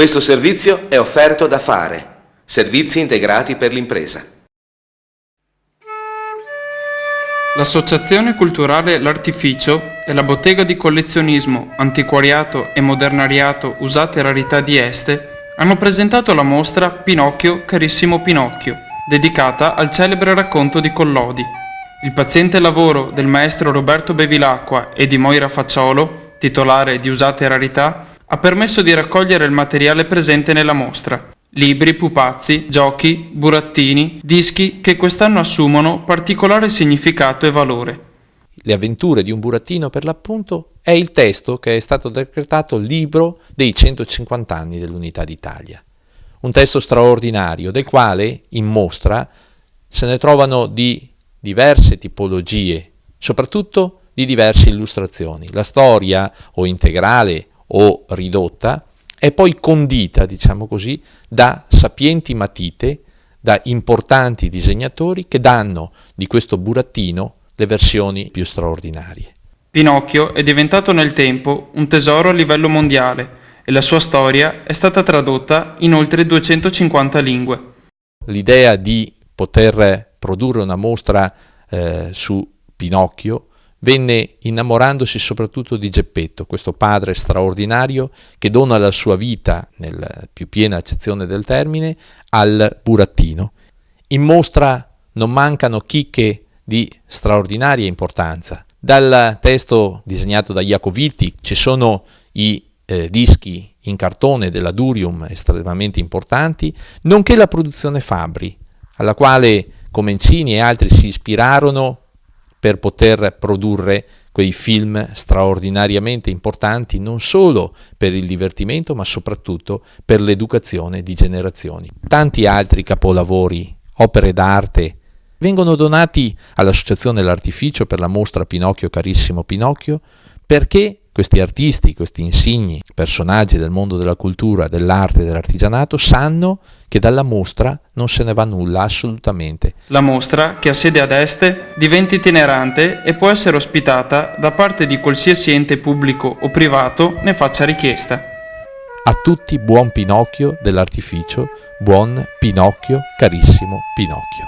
Questo servizio è offerto da Fare, servizi integrati per l'impresa. L'Associazione Culturale L'Artificio e la bottega di collezionismo, antiquariato e modernariato Usate Rarità di Este hanno presentato la mostra Pinocchio, carissimo Pinocchio, dedicata al celebre racconto di Collodi. Il paziente lavoro del maestro Roberto Bevilacqua e di Moira Facciolo, titolare di Usate Rarità, ha permesso di raccogliere il materiale presente nella mostra. Libri, pupazzi, giochi, burattini, dischi che quest'anno assumono particolare significato e valore. Le avventure di un burattino, per l'appunto, è il testo che è stato decretato libro dei 150 anni dell'Unità d'Italia. Un testo straordinario del quale in mostra se ne trovano di diverse tipologie, soprattutto di diverse illustrazioni. La storia, o integrale o ridotta, è poi condita, diciamo così, da sapienti matite, da importanti disegnatori che danno di questo burattino le versioni più straordinarie. Pinocchio è diventato nel tempo un tesoro a livello mondiale e la sua storia è stata tradotta in oltre 250 lingue. L'idea di poter produrre una mostra su Pinocchio venne innamorandosi soprattutto di Geppetto, questo padre straordinario che dona la sua vita, nella più piena accezione del termine, al burattino. In mostra non mancano chicche di straordinaria importanza. Dal testo disegnato da Jacoviti ci sono i dischi in cartone della Durium estremamente importanti, nonché la produzione Fabbri, alla quale Comencini e altri si ispirarono per poter produrre quei film straordinariamente importanti non solo per il divertimento ma soprattutto per l'educazione di generazioni. Tanti altri capolavori, opere d'arte, vengono donati all'Associazione L'Artificio per la mostra Pinocchio, carissimo Pinocchio, perché questi artisti, questi insigni personaggi del mondo della cultura, dell'arte e dell'artigianato sanno che dalla mostra non se ne va nulla assolutamente. La mostra, che ha sede ad Este, diventa itinerante e può essere ospitata da parte di qualsiasi ente pubblico o privato ne faccia richiesta. A tutti buon Pinocchio dell'Artificio, buon Pinocchio, carissimo Pinocchio.